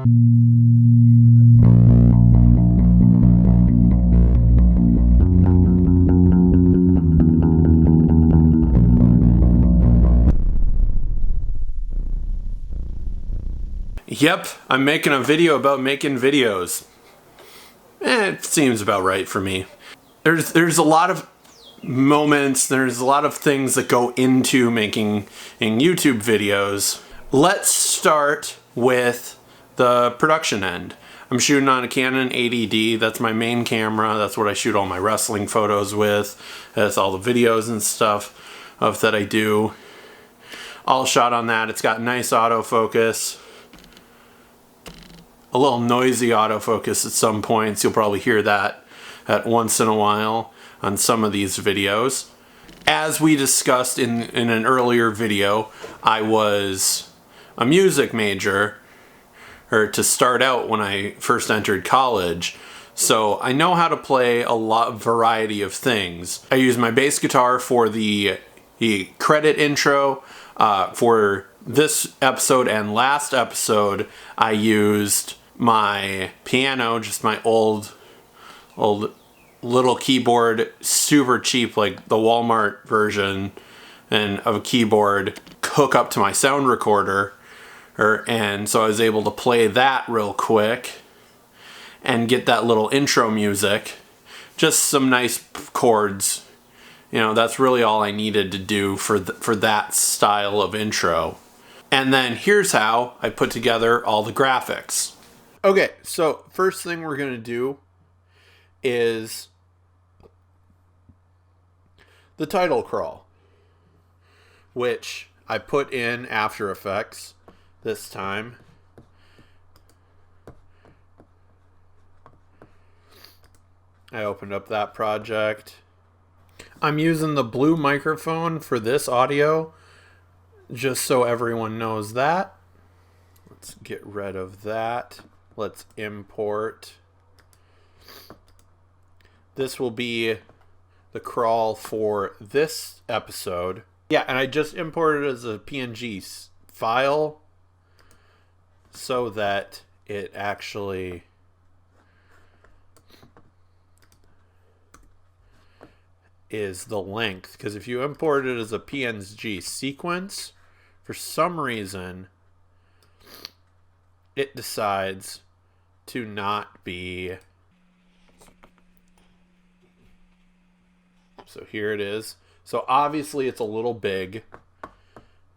Yep, I'm making a video about making videos. It seems about right for me. There's a lot of moments, there's a lot of things that go into making YouTube videos. Let's start with the production end. I'm shooting on a Canon 80D. That's my main camera. That's what I shoot all my wrestling photos with. That's all the videos and stuff that I do. All shot on that. It's got nice autofocus. A little noisy autofocus at some points. You'll probably hear that at once in a while on some of these videos. As we discussed in an earlier video, I was a music major, or to start out when I first entered college. So I know how to play a variety of things. I use my bass guitar for the credit intro. For this episode and last episode, I used my piano, just my old little keyboard, super cheap, like the Walmart version of a keyboard, hook up to my sound recorder, and so I was able to play that real quick and get that little intro music, just some nice chords. You know, that's really all I needed to do for that style of intro. And then here's how I put together all the graphics. Okay, so first thing we're going to do is the title crawl, which I put in After Effects this time. I opened up that project. I'm using the blue microphone for this audio, just so everyone knows that. Let's get rid of that. Let's import. This will be the crawl for this episode. Yeah, and I just imported it as a PNG file so that it actually is the length. Because if you import it as a PNG sequence, for some reason, it decides to not be. So here it is. So obviously it's a little big.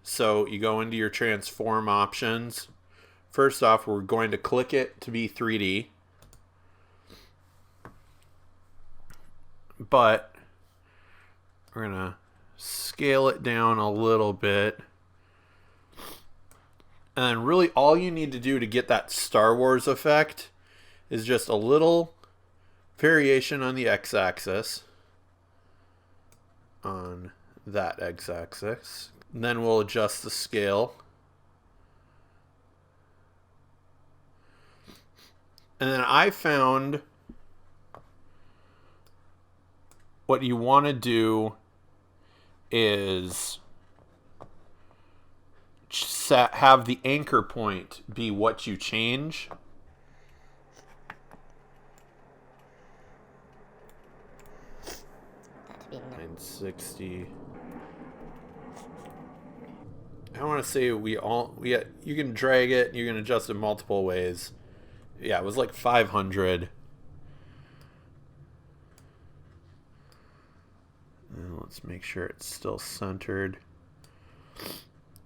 So you go into your transform options. First off, we're going to click it to be 3D. But we're going to scale it down a little bit. And then really all you need to do to get that Star Wars effect is just a little variation on the x-axis. On that x-axis. Then we'll adjust the scale. And then I found what you want to do is have the anchor point be what you change. $960. I want to say you can drag it, you can adjust it multiple ways. Yeah, it was like 500. And let's make sure it's still centered.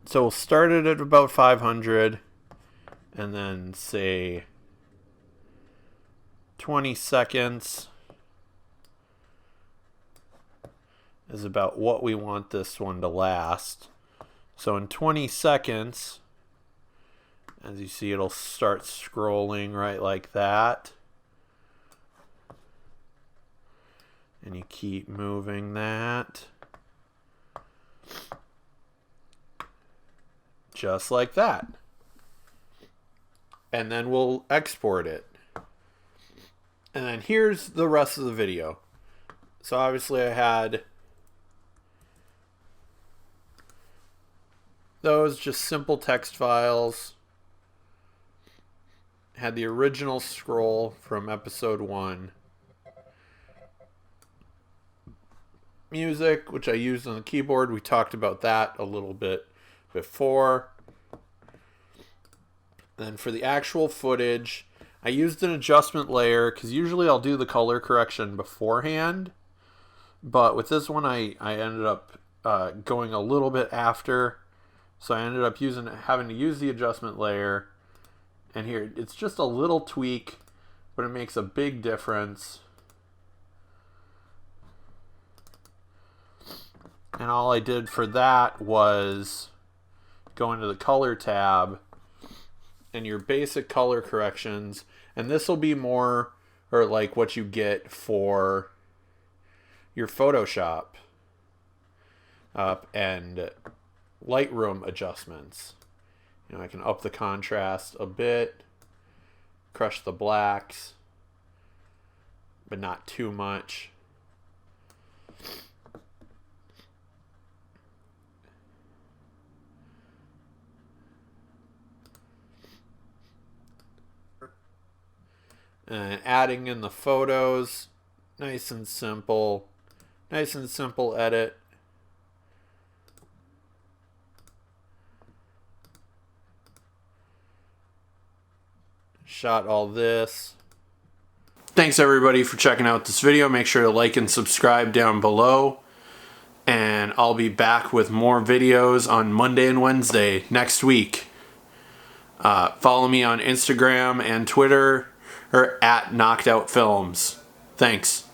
So we'll start it at about 500 and then say 20 seconds is about what we want this one to last. So in 20 seconds, as you see, it'll start scrolling right like that. And you keep moving that. Just like that. And then we'll export it. And then here's the rest of the video. So obviously I had those just simple text files. had the original scroll from episode 1. Music, which I used on the keyboard. We talked about that a little bit before. Then for the actual footage, I used an adjustment layer because usually I'll do the color correction beforehand. But with this one, I ended up going a little bit after. So I ended up having to use the adjustment layer. And here, it's just a little tweak, but it makes a big difference. And all I did for that was go into the color tab and your basic color corrections. And this will be more, or like what you get for your Photoshop and Lightroom adjustments. You know, I can up the contrast a bit, crush the blacks, but not too much. And adding in the photos, nice and simple edit. Shot all this. Thanks everybody for checking out this video. Make sure to like and subscribe down below. And I'll be back with more videos on Monday and Wednesday next week. Follow me on Instagram and Twitter, or at Knocked Out Films. Thanks.